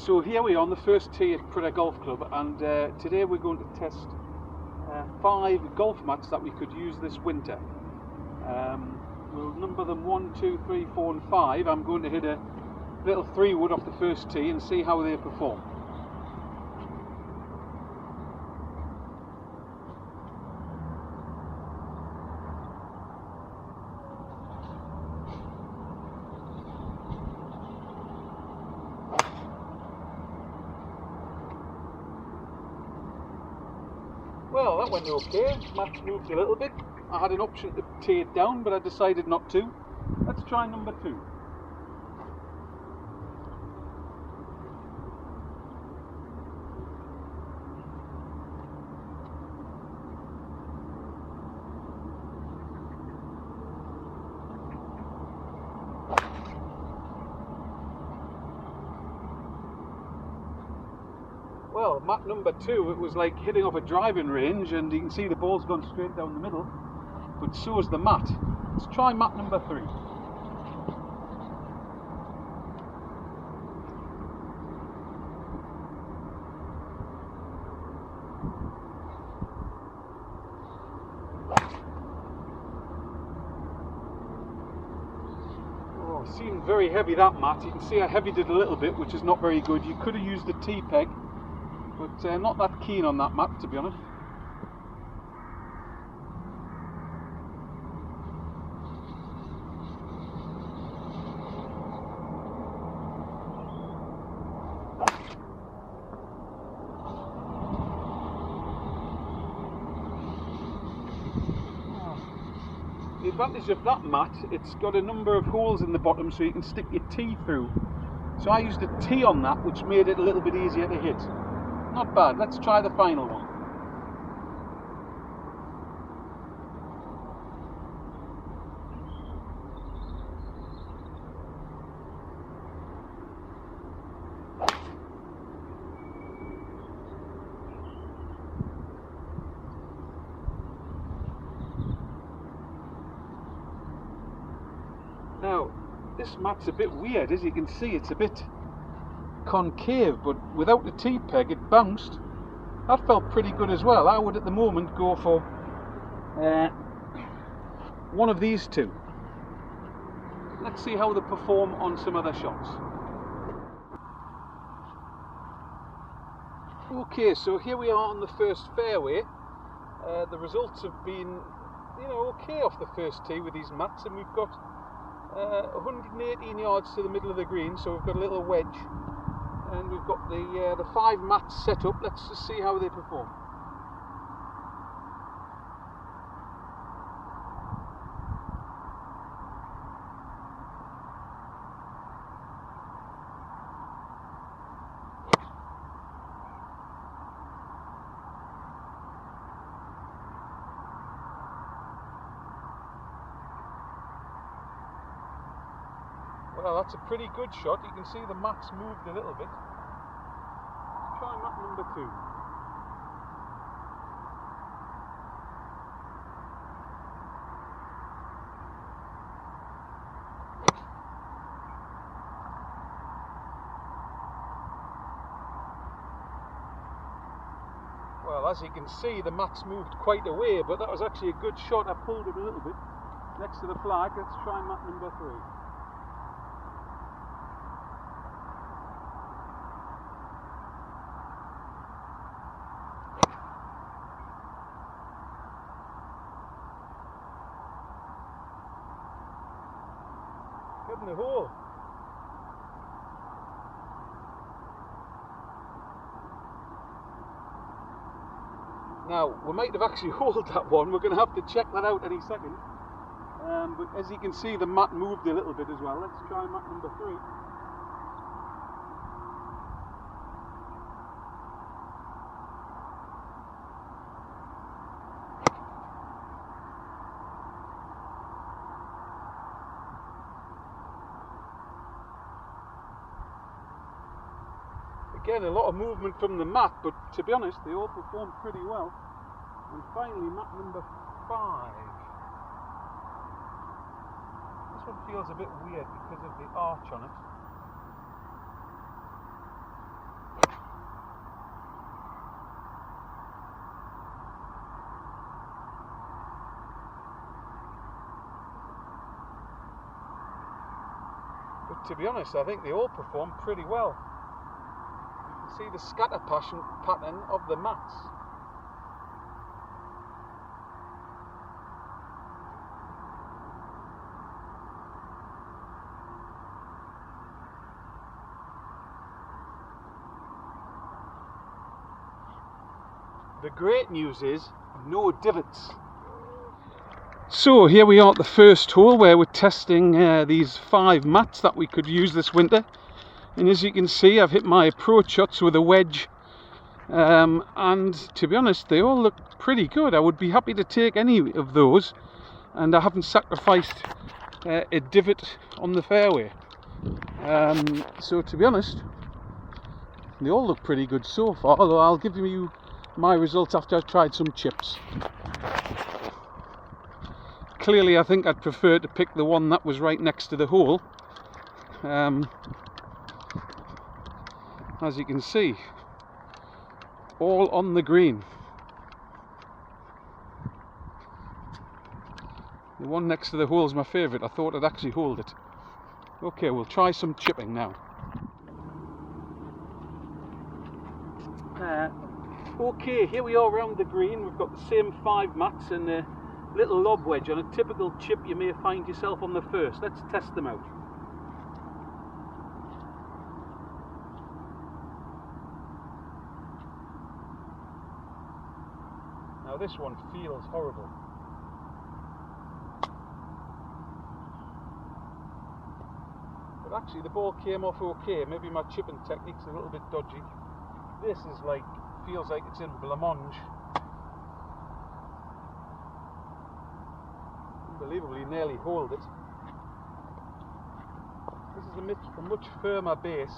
So here we are on the first tee at Prudhoe Golf Club, and today we're going to test 5 golf mats that we could use this winter. We'll number them 1, 2, 3, 4 and 5. I'm going to hit a little 3-wood off the first tee and see how they perform. Well, that went okay. Mat moved a little bit. I had an option to tee it down, but I decided not to. Let's try number 2. Well, mat number 2, it was like hitting off a driving range, and you can see the ball's gone straight down the middle, but so is the mat. Let's try mat number 3. Oh, it seemed very heavy, that mat. You can see I heavied it a little bit, which is not very good. You could have used the T-peg, but not that keen on that mat, to be honest. The advantage of that mat, it's got a number of holes in the bottom so you can stick your tee through. So I used a tee on that, which made it a little bit easier to hit. Not bad. Let's try the final one. Now, this mat's a bit weird, as you can see. It's a bit concave, but without the T-peg it bounced. That felt pretty good as well. I would at the moment go for one of these two. Let's see how they perform on some other shots. Okay, so here we are on the first fairway. The results have been, okay off the first tee with these mats, and we've got 118 yards to the middle of the green, so we've got a little wedge, and we've got the 5 mats set up. Let's just see how they perform. Well, that's a pretty good shot. You can see the mat's moved a little bit. Let's try mat number 2. Well, as you can see, the mat's moved quite a way, but that was actually a good shot. I pulled it a little bit next to the flag. Let's try mat number 3. In the hole. Now, we might have actually holed that one. We're going to have to check that out any second. But as you can see, the mat moved a little bit as well. Let's try mat number 3. Again, a lot of movement from the mat, but to be honest, they all performed pretty well. And finally, mat number 5. This one feels a bit weird because of the arch on it. But to be honest, I think they all perform pretty well. You can see the scatter pattern of the mats. The great news is no divots. So here we are at the first hole where we're testing these 5 mats that we could use this winter. And as you can see, I've hit my approach shots with a wedge. And to be honest, they all look pretty good. I would be happy to take any of those. And I haven't sacrificed a divot on the fairway. So to be honest, they all look pretty good so far. Although I'll give you my results after I've tried some chips. Clearly I think I'd prefer to pick the one that was right next to the hole. As you can see, all on the green. The one next to the hole is my favourite. I thought I'd actually hold it. Okay, we'll try some chipping now. Okay, here we are around the green. We've got the same 5 mats and a little lob wedge on a typical chip you may find yourself on the first. Let's test them out. Now this one feels horrible. But actually the ball came off okay. Maybe my chipping technique's a little bit dodgy. This is like, feels like it's in blancmange. Unbelievably nearly hold it. This is a much firmer base.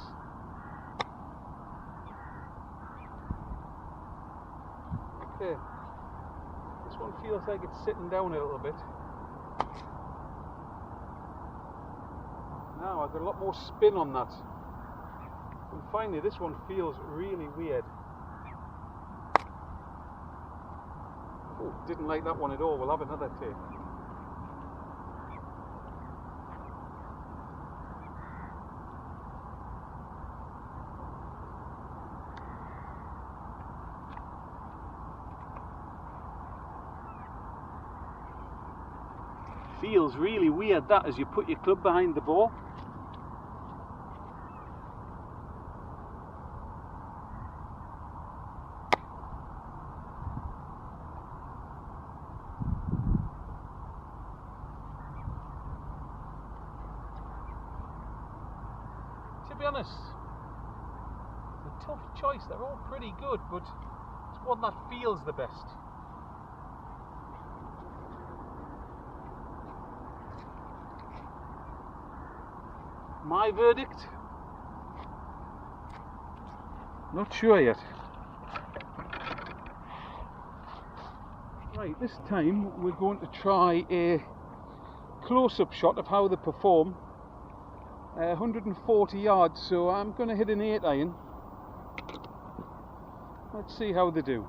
Okay, this one feels like it's sitting down a little bit. Now I've got a lot more spin on that. And finally this one feels really weird. Oh, didn't like that one at all. We'll have another take. Feels really weird that as you put your club behind the ball. To be honest, it's a tough choice. They're all pretty good, but it's one that feels the best. My verdict? Not sure yet. Right, this time we're going to try a close-up shot of how they perform. 140 yards, so I'm going to hit an 8-iron. Let's see how they do.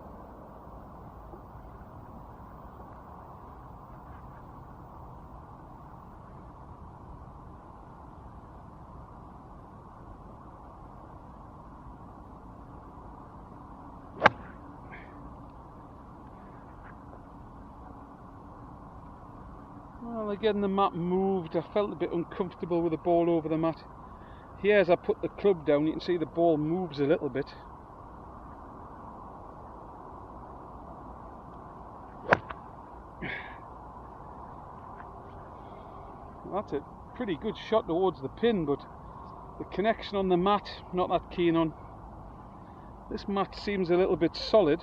Well, again the mat moved. I felt a bit uncomfortable with the ball over the mat. Here as I put the club down you can see the ball moves a little bit. That's a pretty good shot towards the pin, but the connection on the mat, not that keen on. This mat seems a little bit solid.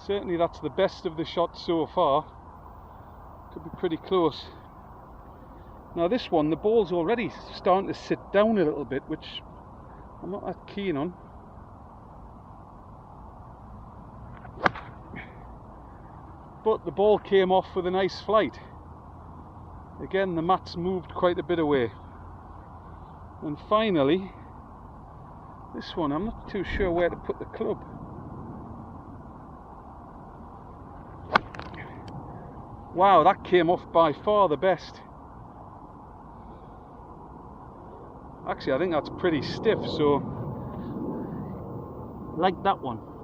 Certainly that's the best of the shots so far. Could be pretty close. Now this one, the ball's already starting to sit down a little bit, which I'm not that keen on. But the ball came off with a nice flight. Again, the mat's moved quite a bit away. And finally, this one, I'm not too sure where to put the club. Wow, that came off by far the best. Actually, I think that's pretty stiff, so like that one.